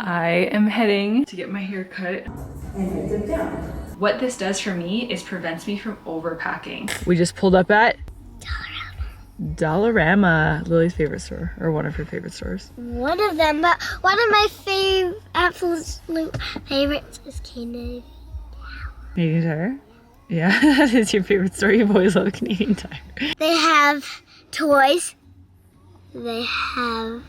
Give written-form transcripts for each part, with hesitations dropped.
I am heading to get my hair cut. And zip down. What this does for me is prevents me from overpacking. We just pulled up at Dollarama, Lily's favorite store, or one of her favorite stores. One of them, but one of my absolute favorites is Canadian Tire. Yeah, that is your favorite store. You've always loved Canadian Tire. They have toys. They have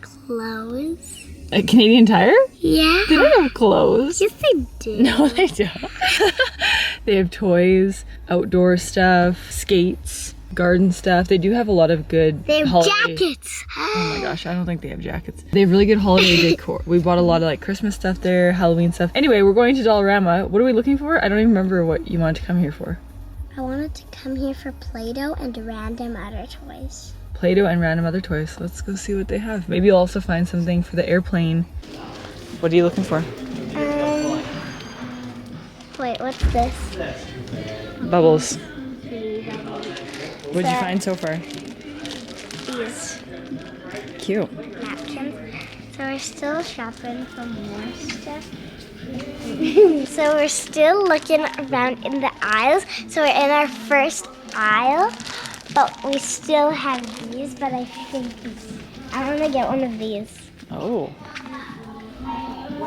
clothes. At Canadian Tire? Yeah. They don't have clothes. Yes, they do. No, they don't. They have toys, outdoor stuff, skates, garden stuff. They do have a lot of good They have holiday... jackets. Oh my gosh, I don't think they have jackets. They have really good holiday decor. We bought a lot of like Christmas stuff there, Halloween stuff. Anyway, we're going to Dollarama. What are we looking for? I don't even remember what you wanted to come here for. I wanted to come here for Play-Doh and random other toys. Play-Doh and random other toys. Let's go see what they have. Maybe you'll also find something for the airplane. What are you looking for? Wait, what's this? Bubbles. What'd you find so far? These Cute. napkins. So we're still shopping for more stuff. So we're still looking around in the aisles. So we're in our first aisle, but we still have these, but I think I want to get one of these. Oh. So I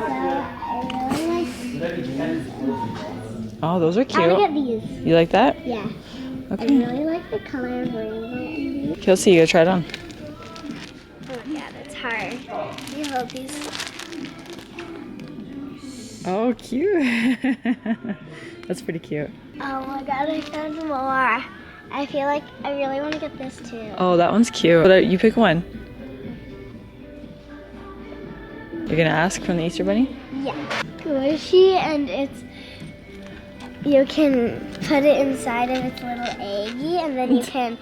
really like these. Oh, those are I cute. want to get these. You like that? Yeah. Okay. I really like the color of rainbow in these. Okay, let's see. You gotta try it on. Oh my god, it's hard. You hold these. Oh, cute. That's pretty cute. Oh my god, I found more. I feel like I really want to get this too. Oh, that one's cute. But you pick one. You're gonna ask from the Easter Bunny? Yeah. Squishy, and you can put it inside of its little eggie, and then you can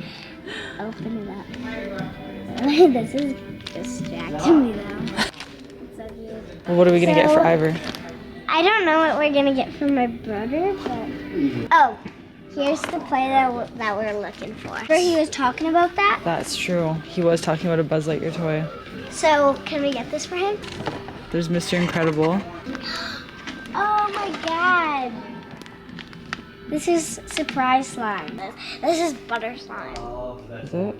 open it up. This is distracting me though. So cute. Well, what are we gonna get for Ivor? I don't know what we're gonna get for my brother, but oh, here's the play that we're looking for. Where he was talking about that. That's true. He was talking about a Buzz Lightyear toy. So can we get this for him? There's Mr. Incredible. Oh my god. This is surprise slime. This is butter slime. Is it?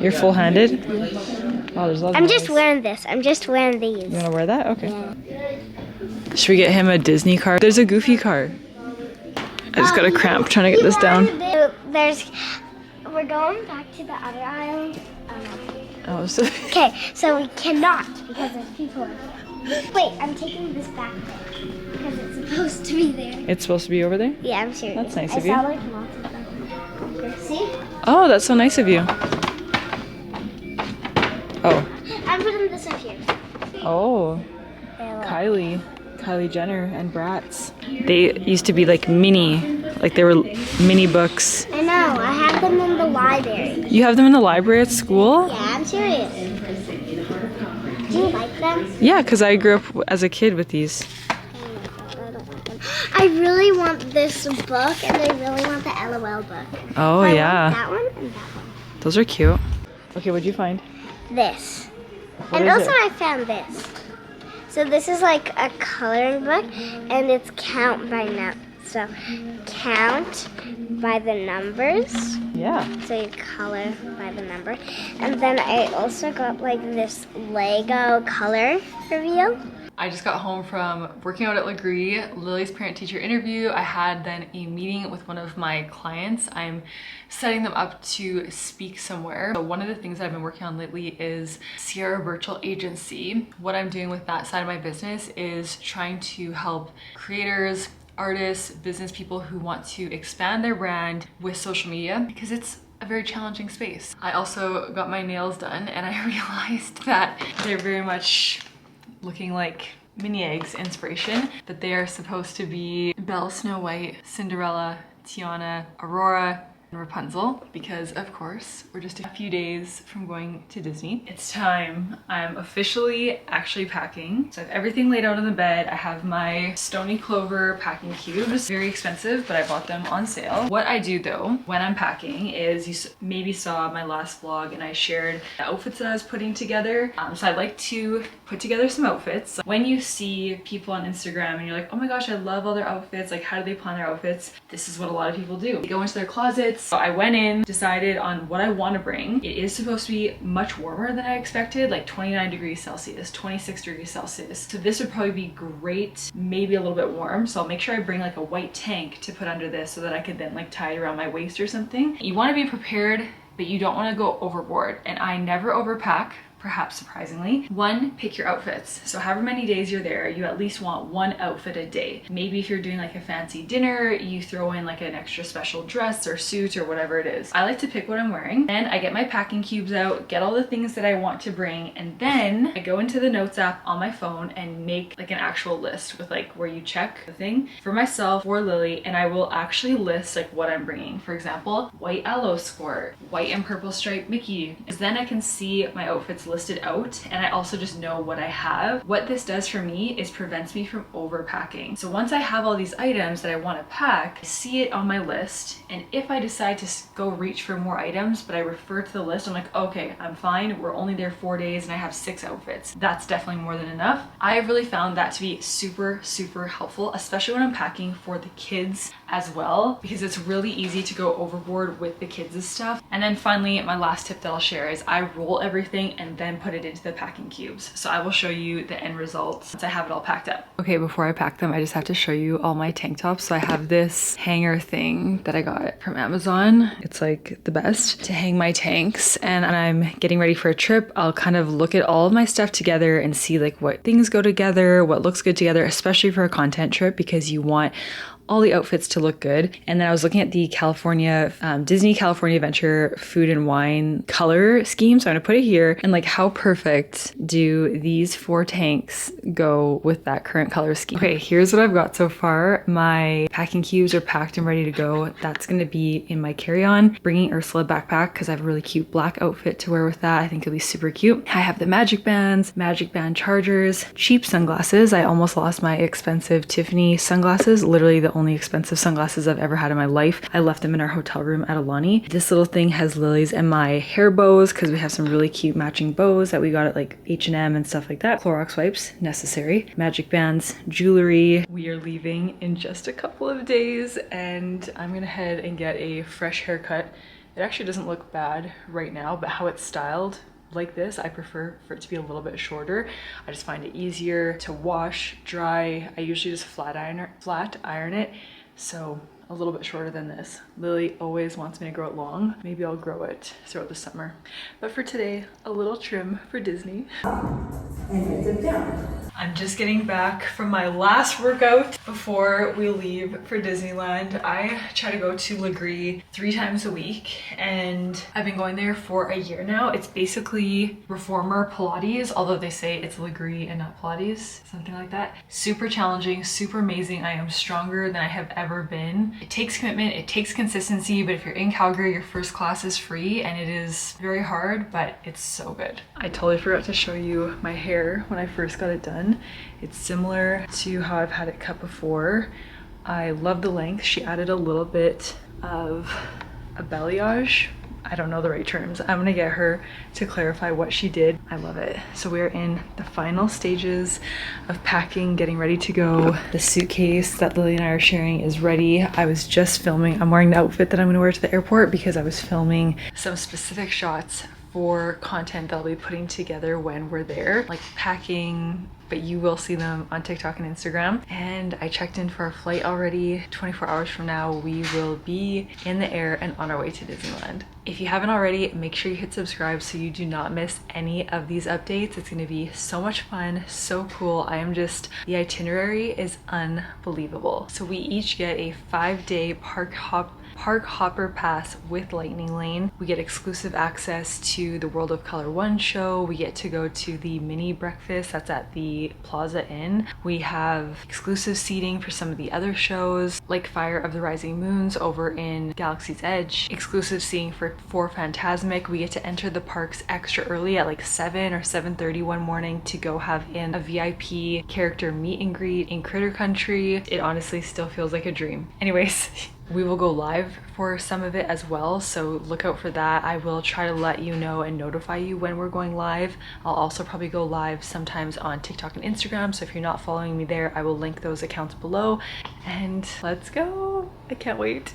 You're full-handed? Oh, there's lots I'm of just those. wearing this. I'm just wearing these. You wanna wear that? Okay. Yeah. Should we get him a Disney car? There's a Goofy car. I just got a cramp trying to get this down. We're going back to the other aisle. Oh, so Okay, so we cannot because there's people. Wait, I'm taking this back there because it's supposed to be there. it's supposed to be over there? Yeah, I'm serious. That's nice I of you. saw like lots of them. Here, see? Oh, that's so nice of you. Oh. I'm putting this up here. Oh. There, look. Kylie Jenner and Bratz. They used to be like like they were mini books. I know, I have them in the library. You have them in the library at school? Yeah, I'm serious. Do you like them? Yeah, because I grew up as a kid with these. I don't like them. I really want this book and I really want the LOL book. Oh, So I yeah. want that one and that one. Those are cute. Okay, what'd you find? This. What and is also it? I found this. So this is like a coloring book and it's count by so count by the numbers. Yeah. So you color by the number. And then I also got like this Lego color reveal. I just got home from working out at Legree, Lily's parent-teacher interview. I had then a meeting with one of my clients. I'm setting them up to speak somewhere. So one of the things I've been working on lately is Siera Bearchell agency. What I'm doing with that side of my business is trying to help creators, artists, business people who want to expand their brand with social media because it's a very challenging space. I also got my nails done and I realized that they're very much looking like mini eggs inspiration, that they are supposed to be Belle, Snow White, Cinderella, Tiana, Aurora, and Rapunzel, because of course we're just a few days from going to Disney. It's time. I'm officially actually packing. So I have everything laid out on the bed. I have my Stony Clover packing cubes. Very expensive, but I bought them on sale. What I do though when I'm packing is, you maybe saw my last vlog and I shared the outfits that I was putting together. So I like to put together some outfits. When you see people on Instagram and you're like, oh my gosh, I love all their outfits, like how do they plan their outfits? This is what a lot of people do. They go into their closets. So I went in, decided on what I want to bring. It is supposed to be much warmer than I expected, like 29 degrees Celsius, 26 degrees Celsius. So this would probably be great, maybe a little bit warm. So I'll make sure I bring like a white tank to put under this so that I could then like tie it around my waist or something. You want to be prepared, but you don't want to go overboard. And I never overpack, perhaps surprisingly. One, pick your outfits. So however many days you're there, you at least want one outfit a day. Maybe if you're doing like a fancy dinner, you throw in like an extra special dress or suit or whatever it is. I like to pick what I'm wearing. Then I get my packing cubes out, get all the things that I want to bring, and then I go into the notes app on my phone and make like an actual list with like where you check the thing for myself or Lily, and I will actually list like what I'm bringing. For example, white aloe skirt, white and purple striped Mickey. Because then I can see my outfits listed out, and I also just know what I have. What this does for me is prevents me from overpacking. So once I have all these items that I want to pack, I see it on my list, and if I decide to go reach for more items but I refer to the list, I'm like, okay, I'm fine, we're only there 4 days and I have 6 outfits. That's definitely more than enough. I have really found that to be super helpful, especially when I'm packing for the kids as well, because it's really easy to go overboard with the kids' stuff. And then finally, my last tip that I'll share is I roll everything and then put it into the packing cubes. So I will show you the end results once I have it all packed up. Okay, before I pack them, I just have to show you all my tank tops. So I have this hanger thing that I got from Amazon. It's like the best to hang my tanks. And I'm getting ready for a trip, I'll kind of look at all of my stuff together and see like what things go together, what looks good together, especially for a content trip, because you want all the outfits to look good. And then I was looking at the Disney California Adventure food and wine color scheme. So I'm gonna put it here, and like how perfect do these 4 tanks go with that current color scheme. Okay, here's what I've got so far. My packing cubes are packed and ready to go. That's gonna be in my carry-on. Bringing Ursula backpack because I have a really cute black outfit to wear with that. I think it'll be super cute. I have the magic bands, magic band chargers, cheap sunglasses. I almost lost my expensive Tiffany sunglasses, literally the only expensive sunglasses I've ever had in my life. I left them in our hotel room at Alani. This little thing has Lily's and my hair bows because we have some really cute matching bows that we got at like H&M and stuff like that. Clorox wipes, necessary. Magic bands, jewelry. We are leaving in just a couple of days, and I'm gonna head and get a fresh haircut. It actually doesn't look bad right now, but how it's styled like this, I prefer for it to be a little bit shorter. I just find it easier to wash, dry. I usually just flat iron it, so a little bit shorter than this. Lily always wants me to grow it long. Maybe I'll grow it throughout the summer. But for today, a little trim for Disney. And hit them down. I'm just getting back from my last workout before we leave for Disneyland. I try to go to Legree 3 times a week, and I've been going there for a year now. It's basically reformer Pilates, although they say it's Legree and not Pilates, something like that. Super challenging, super amazing. I am stronger than I have ever been. It takes commitment, it takes consistency, but if you're in Calgary, your first class is free, and it is very hard, but it's so good. I totally forgot to show you my hair when I first got it done. It's similar to how I've had it cut before. I love the length. She added a little bit of a balayage. I don't know the right terms. I'm gonna get her to clarify what she did. I love it. So we're in the final stages of packing, getting ready to go. The suitcase that Lily and I are sharing is ready. I was just filming. I'm wearing the outfit that I'm gonna wear to the airport because I was filming some specific shots for content that I'll be putting together when we're there, like packing, but you will see them on TikTok and Instagram. And I checked in for our flight already. 24 hours from now, we will be in the air and on our way to Disneyland. If you haven't already, make sure you hit subscribe so you do not miss any of these updates. It's gonna be so much fun, so cool. The itinerary is unbelievable. So we each get a 5-day park hopper pass with Lightning Lane. We get exclusive access to the World of Color 1 show. We get to go to the mini breakfast that's at the Plaza Inn. We have exclusive seating for some of the other shows, like Fire of the Rising Moons over in Galaxy's Edge. Exclusive seating for Phantasmic. We get to enter the parks extra early at like 7 or 7:30 one morning to go have in a VIP character meet and greet in Critter Country. It honestly still feels like a dream. Anyways, We will go live for some of it as well, so look out for that. I will try to let you know and notify you when we're going live. I'll also probably go live sometimes on TikTok and Instagram, so if you're not following me there, I will link those accounts below. And let's go. I can't wait.